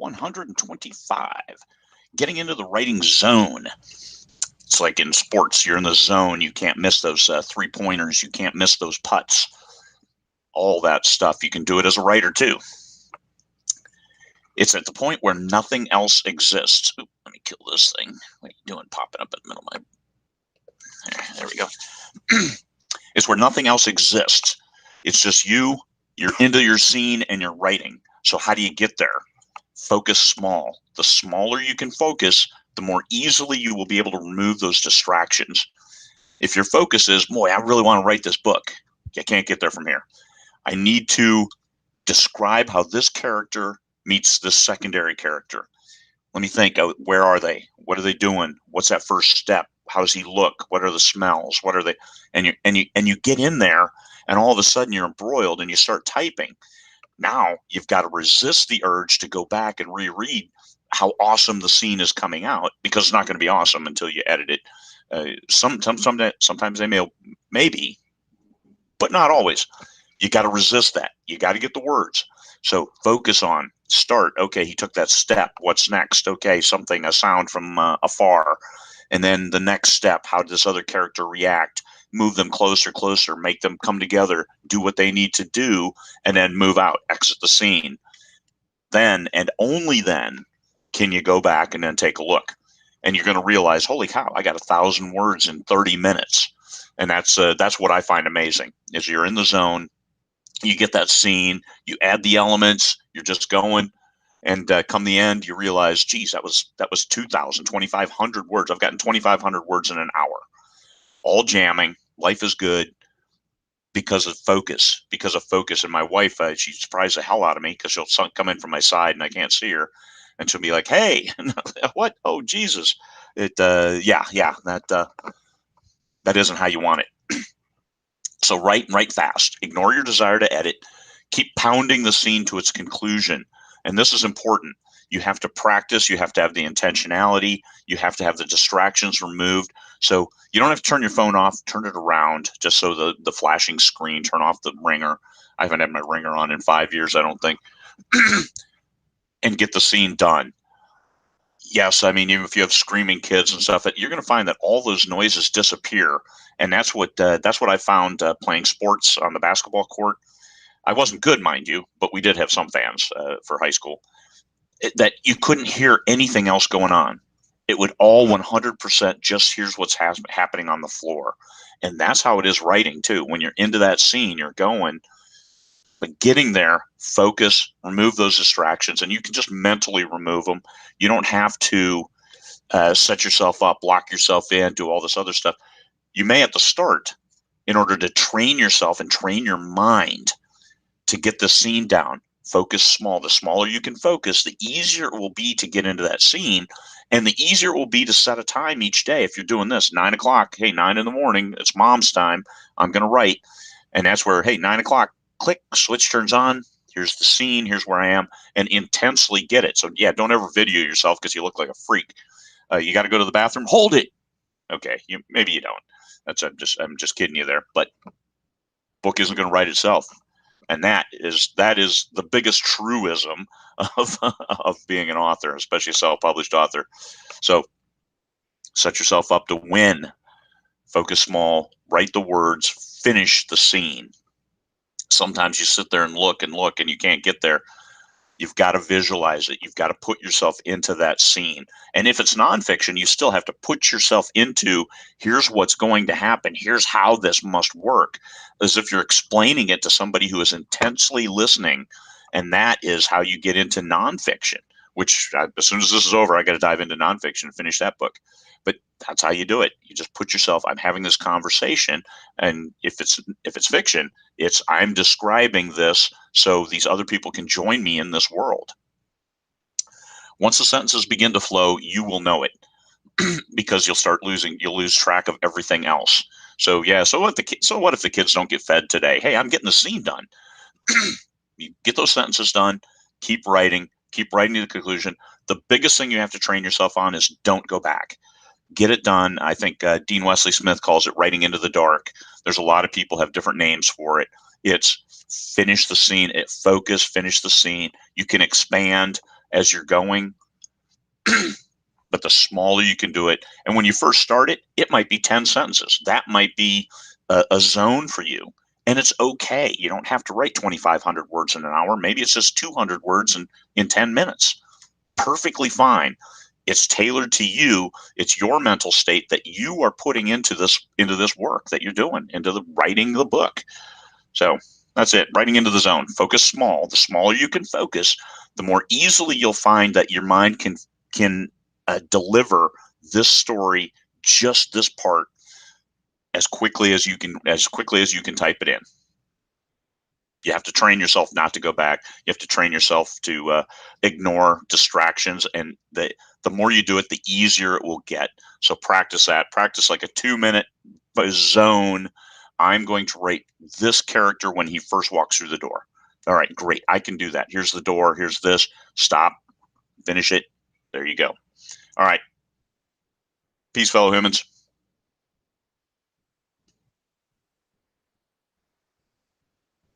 Ep125, getting into the writing zone. It's like in sports, you're in the zone. You can't miss those three-pointers. You can't miss those putts. All that stuff. You can do it as a writer too. It's at the point where nothing else exists. Ooh, let me kill this thing. What are you doing popping up in the middle of my... There we go. It's where nothing else exists. It's just you. You're into your scene and you're writing. So how do you get there? Focus small. The smaller you can focus, the more easily you will be able to remove those distractions. If your focus is, boy, I really want to write this book, I can't get there from here. I need to describe how this character meets this secondary character. Let me think, where are they? What are they doing? What's that first step? How does he look? What are the smells? What are they? And you get in there, and all of a sudden you're embroiled and you start typing. Now you've got to resist the urge to go back and reread how awesome the scene is coming out, because it's not going to be awesome until you edit it. Sometimes they maybe, but not always. You got to resist that. You got to get the words. So focus on start. Okay, he took that step. What's next? Okay, a sound from afar. And then the next step, how did this other character react? Move them closer, make them come together, do what they need to do, and then move out, exit the scene. Then, and only then, can you go back and then take a look. And you're going to realize, holy cow, I got 1,000 words in 30 minutes. And that's what I find amazing, is you're in the zone, you get that scene, you add the elements, you're just going. And come the end, you realize, geez, that was 2,000, 2,500 words. I've gotten 2,500 words in an hour, all jamming. Life is good because of focus. And my wife, she surprised the hell out of me, because she'll come in from my side and I can't see her, and she'll be like, "Hey, what? Oh, Jesus!" That isn't how you want it. So write fast. Ignore your desire to edit. Keep pounding the scene to its conclusion. And this is important. You have to practice. You have to have the intentionality. You have to have the distractions removed. So you don't have to turn your phone off. Turn it around, just so the flashing screen. Turn off the ringer. I haven't had my ringer on in 5 years, I don't think. And get the scene done. Yes, I mean, even if you have screaming kids and stuff, you're going to find that all those noises disappear. And that's what I found playing sports on the basketball court. I wasn't good, mind you, but we did have some fans for high school. That you couldn't hear anything else going on. It would all 100% just here's what's happening on the floor. And that's how it is writing too. When you're into that scene, you're going, but getting there, focus, remove those distractions, and you can just mentally remove them. You don't have to set yourself up, lock yourself in, do all this other stuff. You may at the start, in order to train yourself and train your mind to get the scene down. Focus small. The smaller you can focus, the easier it will be to get into that scene, and the easier it will be to set a time each day. If you're doing this, 9 o'clock, hey, 9 in the morning, it's mom's time, I'm going to write. And that's where, hey, 9 o'clock, click, switch turns on, here's the scene, here's where I am, and intensely get it. So yeah, don't ever video yourself because you look like a freak. You got to go to the bathroom, hold it. Okay, maybe you don't. I'm just kidding you there. But book isn't going to write itself. And that is the biggest truism of being an author, especially a self-published author. So set yourself up to win. Focus small, write the words, finish the scene. Sometimes you sit there and look and you can't get there. You've got to visualize it. You've got to put yourself into that scene. And if it's nonfiction, you still have to put yourself into, here's what's going to happen. Here's how this must work, as if you're explaining it to somebody who is intensely listening. And that is how you get into nonfiction, which as soon as this is over, I got to dive into nonfiction and finish that book. But that's how you do it. You just put yourself, I'm having this conversation. And if it's fiction, it's I'm describing this so these other people can join me in this world. Once the sentences begin to flow, you will know it because you'll lose track of everything else. So yeah, so what if the kids don't get fed today? Hey, I'm getting the scene done. You get those sentences done, keep writing to the conclusion. The biggest thing you have to train yourself on is don't go back. Get it done. I think Dean Wesley Smith calls it writing into the dark. There's a lot of people have different names for it. It's finish the scene, finish the scene. You can expand as you're going. But the smaller you can do it, and when you first start it, it might be 10 sentences. That might be a zone for you. And it's okay. You don't have to write 2,500 words in an hour. Maybe it's just 200 words in 10 minutes. Perfectly fine. It's tailored to you. It's your mental state that you are putting into this work that you're doing, into the writing the book. So that's it. Writing into the zone. Focus small. The smaller you can focus, the more easily you'll find that your mind can deliver this story, just this part, as quickly as you can type it in. You have to train yourself not to go back. You have to train yourself to ignore distractions, and the more you do it, the easier it will get. So practice that. Practice like a 2-minute zone. I'm going to rate this character when he first walks through the door. All right, great. I can do that. Here's the door. Here's this. Stop. Finish it. There you go. All right. Peace, fellow humans.